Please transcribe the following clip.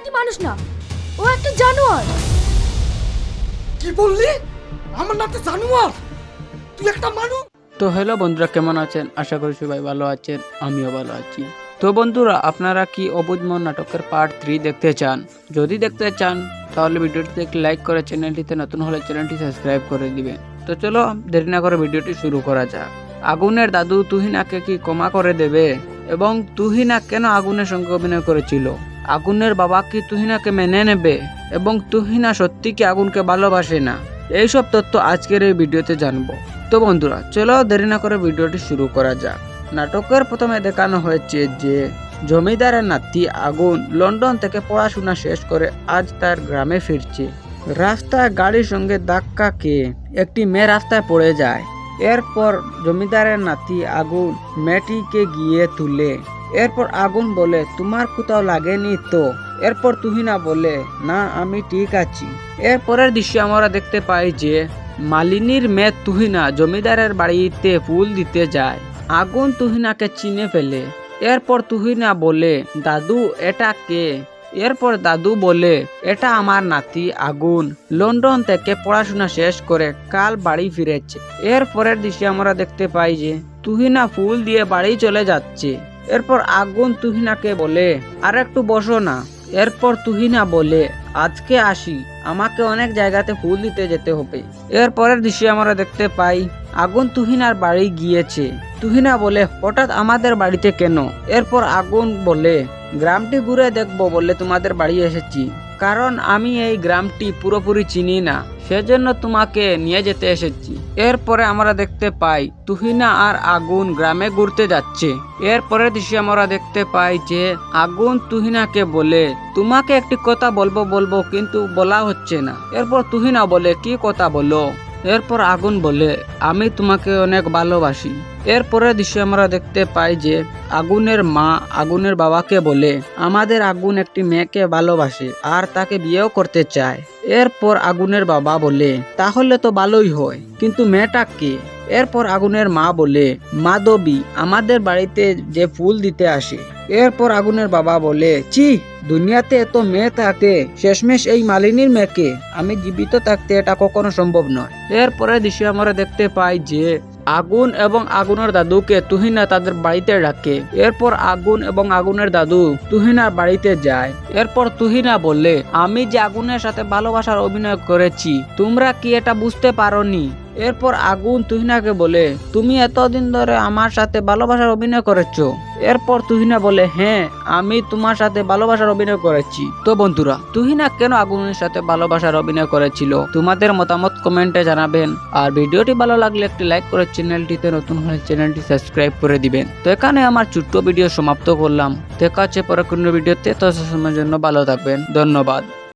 নাতি মানুষ না, ও একটা জানোয়ার। কি বললি? আমার নাতে জানোয়ার? তুই একটা মানুষ? তো হ্যালো বন্ধুরা, কেমন আছেন? আশা করি সবাই ভালো আছেন, আমিও ভালো আছি। তো বন্ধুরা, আপনারা কি অবুঝ মন নাটকের পার্ট 3 দেখতে চান? যদি দেখতে চান তাহলে ভিডিওটিতে একটি লাইক করে চ্যানেলটিতে নতুন হলে চ্যানেলটি সাবস্ক্রাইব করে দিবেন। তো চলো দেরি না করে ভিডিওটি শুরু করা যাক। আগুনের দাদু তুহিনাকে কি ক্ষমা করে দেবে? এবং তুহিনা কেন আগুনের সঙ্গে অভিনয় করেছিল? আগুনের বাবা কি তুহিনাকে মেনে নেবে? এবং তুহিনা সত্যি কি আগুনকে ভালোবাসে না? এইসব তথ্য আজকের এই ভিডিওতে জানবো। তো বন্ধুরা চলো দেরি না করে ভিডিওটি শুরু করা যাক। নাটকের প্রথমে দেখানো হয়েছে যে জমিদারের নাতি আগুন লন্ডন থেকে পড়াশোনা শেষ করে আজ তার গ্রামে ফিরছে। রাস্তায় গাড়ির সঙ্গে ধাক্কা খেয়ে একটি মেয়ে রাস্তায় পড়ে যায়। এরপর জমিদারের নাতি আগুন মেয়েটিকে গিয়ে তুলে। এরপর আগুন বলে, তোমার কোথাও লাগেনি তো? এরপর তুহিনা বলে, না আমি ঠিক আছি। এরপরের দৃশ্য আমরা দেখতে পাই যে মালিনীর মেয়ে তুহিনা জমিদারের বাড়িতে ফুল দিতে যায়। আগুন তুহিনাকে চিনে ফেলে। এরপর তুহিনা বলে, দাদু এটা কে? এরপর দাদু বলে, এটা আমার নাতি আগুন, লন্ডন থেকে পড়াশোনা শেষ করে কাল বাড়ি ফিরেছে। এরপরের দৃশ্যে আমরা দেখতে পাই যে তুহিনা ফুল দিয়ে বাড়ি চলে যাচ্ছে। এরপর আগুন তুহিনাকে বলে, আর একটু বসো না। এরপর তুহিনা বলে, আজকে আসি, আমাকে অনেক জায়গাতে ফুল দিতে যেতে হবে। এরপরের দৃশ্যে আমরা দেখতে পাই আগুন তুহিনার বাড়ি গিয়েছে। তুহিনা বলে, হঠাৎ আমাদের বাড়িতে কেন? এরপর আগুন বলে, গ্রামটি ঘুরে দেখবো বলে তোমাদের বাড়ি এসেছি, কারণ আমি এই গ্রামটি পুরোপুরি চিনি না, সেজন্য তোমাকে নিয়ে যেতে এসেছি। এরপরে আমরা দেখতে পাই তুহিনা আর আগুন গ্রামে ঘুরতে যাচ্ছে। এরপরের দৃশ্যে আমরা দেখতে পাই যে আগুন তুহিনাকে বলে, তোমাকে একটি কথা বলবো কিন্তু বলা হচ্ছে না। এরপর তুহিনা বলে, কি কথা বলো? এরপর আগুন বলে, আমি তোমাকে অনেক ভালোবাসি। এরপরের দৃশ্যে আমরা দেখতে পাই যে আগুনের মা আগুনের বাবাকে বলে, আমাদের আগুন একটি মেয়েকে ভালোবাসে আর তাকে বিয়েও করতে চায়। এরপর আগুনের বাবা বলে, তাহলে তো ভালোই হয়, কিন্তু মেয়েটা কে? এরপর আগুনের মা বলে, মাধবী, আমাদের বাড়িতে যে ফুল দিতে আসে। এরপর আগুনের বাবা বলে, ছি, দুনিয়াতে এত মেয়ে থাকতে শেষমেশ এই মালিনীর মেয়েকে, আমি জীবিত থাকতে এটা কখনো সম্ভব নয়। এরপরে দৃশ্য আমরা দেখতে পাই যে আগুন এবং আগুনের দাদুকে তুহিনা তাদের বাড়িতে ডাকে। এরপর আগুন এবং আগুনের দাদু তুহিনার বাড়িতে যায়। এরপর তুহিনা বলে, আমি যে আগুনের সাথে ভালোবাসার অভিনয় করেছি, তোমরা কি এটা বুঝতে পারোনি? এরপর আগুন তুহিনাকে বলে, তুমি এতদিন ধরে আমার সাথে ভালোবাসার অভিনয় করেছো? এরপর তুহিনা বলে, হ্যাঁ, আমি তোমার সাথে ভালোবাসার অভিনয় করেছি। তো বন্ধুরা, তুহিনা কেন আগুনের সাথে ভালোবাসার অভিনয় করেছিল তোমাদের মতামত কমেন্টে জানাবেন। আর ভিডিওটি ভালো লাগলে একটি লাইক করে চ্যানেলটিতে নতুন হলে চ্যানেলটি সাবস্ক্রাইব করে দিবেন। তো এখানে আমার ছোট্ট ভিডিও সমাপ্ত করলাম। দেখা হচ্ছে পরে কোনো ভিডিওতে। তো সময়ের জন্য ভালো থাকবেন, ধন্যবাদ।